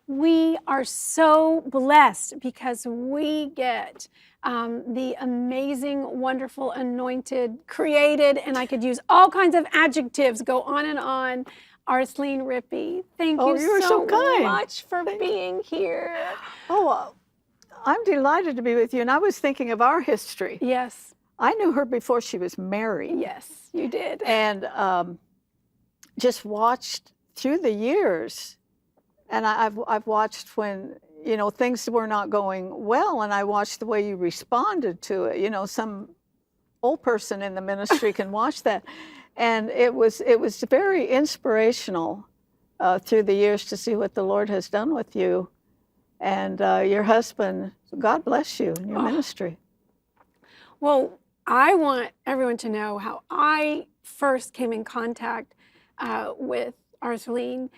We are so blessed because we get the amazing, wonderful, anointed, created, and I could use all kinds of adjectives, go on and on, Arthelene Rippy. Thank you are so kind. much for being here. Oh, I'm delighted to be with you. And I was thinking of our history. Yes. I knew her before she was married. Yes, you did. And just watched through the years. And I've watched when, you know, things were not going well, and I watched the way you responded to it. You know, some old person in the ministry can watch that. And it was very inspirational through the years to see what the Lord has done with you. And your husband, God bless you in your ministry. Well, I want everyone to know how I first came in contact with Arthelene,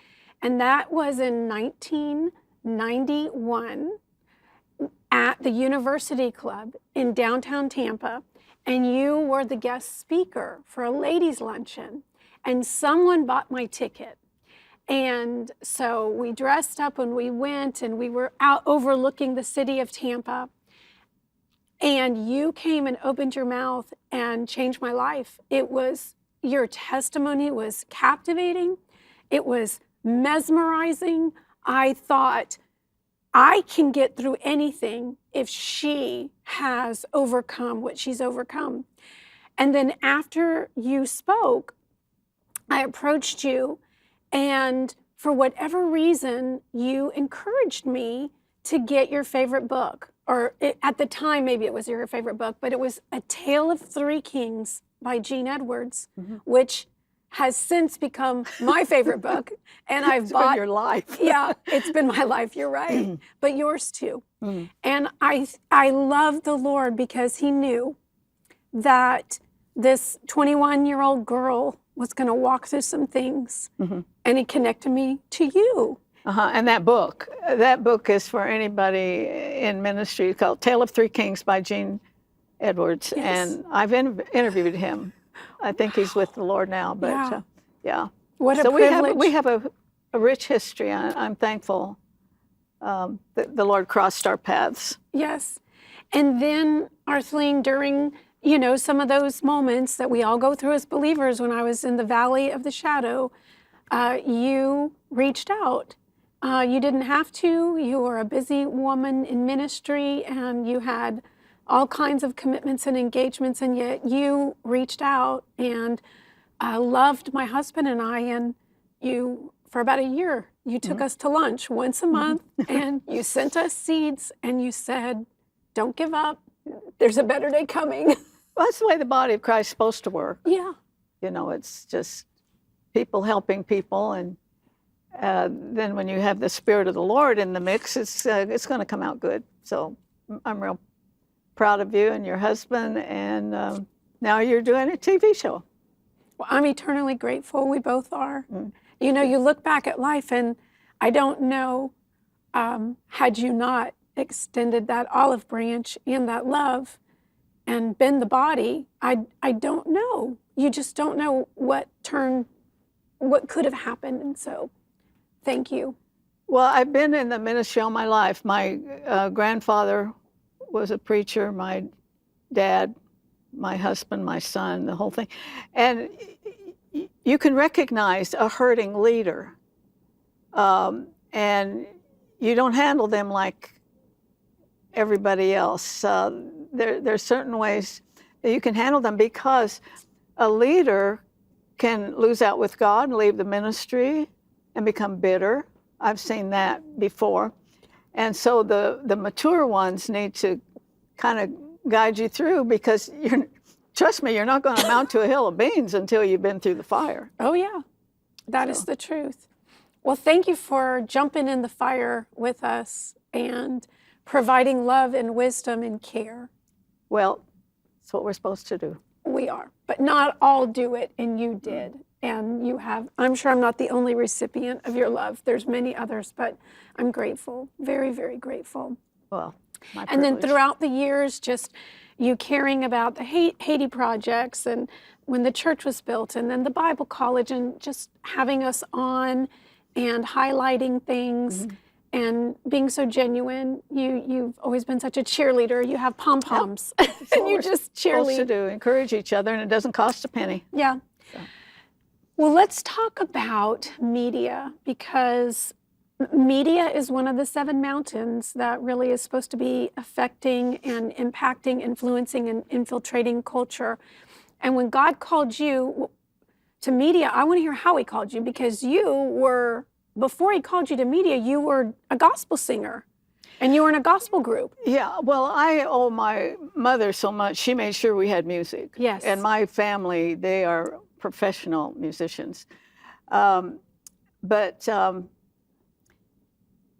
and that was in 1991 at the University Club in downtown Tampa, and you were the guest speaker for a ladies' luncheon, and someone bought my ticket. And so we dressed up and we went, and we were out overlooking the city of Tampa. And you came and opened your mouth and changed my life. Your testimony was captivating. It was mesmerizing. I thought, I can get through anything if she has overcome what she's overcome. And then after you spoke, I approached you, and for whatever reason, you encouraged me to get your favorite book. Or at the time, maybe it was your favorite book, but it was A Tale of Three Kings by Jean Edwards, which has since become my favorite book. And I've It's bought been your life. Yeah, it's been my life, you're right, but yours too. And I love the Lord because he knew that this 21-year-old girl was going to walk through some things, and he connected me to you. And that book is for anybody in ministry, called Tale of Three Kings by Jean Edwards. Yes. And I've interviewed him. I think he's with the Lord now, but yeah. What a so privilege. we have a rich history. I'm thankful that the Lord crossed our paths. Yes. And then, Arthelene, during, some of those moments that we all go through as believers, when I was in the valley of the shadow, you reached out. You didn't have to. You were a busy woman in ministry, and you had all kinds of commitments and engagements, and yet you reached out and loved my husband and I, and you, for about a year, you took us to lunch once a month, and you sent us seeds, and you said, don't give up. There's a better day coming. Well, that's the way the body of Christ is supposed to work. Yeah. It's just people helping people, and then when you have the Spirit of the Lord in the mix, it's going to come out good. So I'm real proud of you and your husband, and now you're doing a TV show. Well, I'm eternally grateful. We both are. You look back at life, and I don't know, had you not extended that olive branch and that love and been the body, I don't know. You just don't know what could have happened. And so thank you. Well, I've been in the ministry all my life. My grandfather was a preacher, my dad, my husband, my son, the whole thing. And you can recognize a hurting leader, and you don't handle them like everybody else. There's certain ways that you can handle them, because a leader can lose out with God and leave the ministry and become bitter. I've seen that before. And so the mature ones need to kind of guide you through, because trust me, you're not going to mount to a hill of beans until you've been through the fire. Oh, yeah. That is the truth. Well, thank you for jumping in the fire with us and providing love and wisdom and care. Well, that's what we're supposed to do. We are, but not all do it, and you did. And you have, I'm sure I'm not the only recipient of your love. There's many others, but I'm grateful, very, very grateful. Well, my and then privilege. throughout the years, just you caring about the Haiti projects, and when the church was built, and then the Bible college, and just having us on and highlighting things. and being so genuine. You've always been such a cheerleader. You have pom-poms and you just Supposed to cheerlead. do, encourage each other, and it doesn't cost a penny. Yeah. Well, let's talk about media, because media is one of the 7 mountains that really is supposed to be affecting and impacting, influencing, and infiltrating culture. And when God called you to media, I want to hear how he called you, because you were, before he called you to media, you were a gospel singer and you were in a gospel group. Yeah, well, I owe my mother so much. She made sure we had music. Yes. And my family, they are professional musicians. But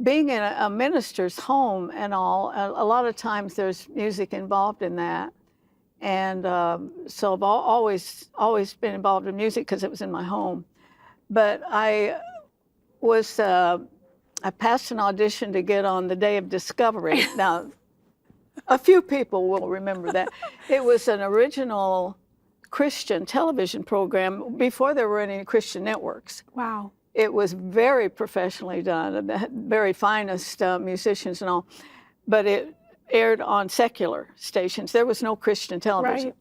being in a minister's home and all, a lot of times there's music involved in that. And so I've always been involved in music because it was in my home. But I passed an audition to get on the Day of Discovery. Now, a few people will remember that. It was an original Christian television program before there were any Christian networks. Wow. It was very professionally done, the very finest musicians and all, but it aired on secular stations. There was no Christian television. Right.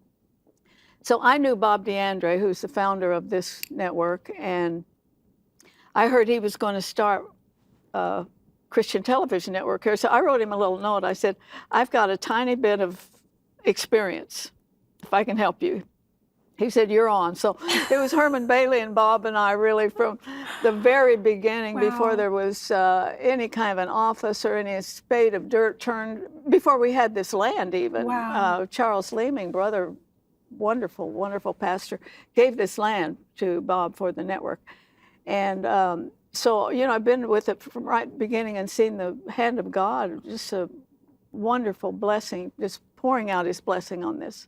So I knew Bob DeAndre, who's the founder of this network, and I heard he was going to start a Christian television network here. So I wrote him a little note. I said, I've got a tiny bit of experience, if I can help you. He said, you're on. So it was Herman Bailey and Bob and I really from the very beginning, Wow. before there was any kind of an office or any spade of dirt turned, before we had this land even. Wow. Charles Leeming, brother, wonderful, wonderful pastor, gave this land to Bob for the network. And so, you know, I've been with it from right beginning and seen the hand of God, just a wonderful blessing, just pouring out his blessing on this.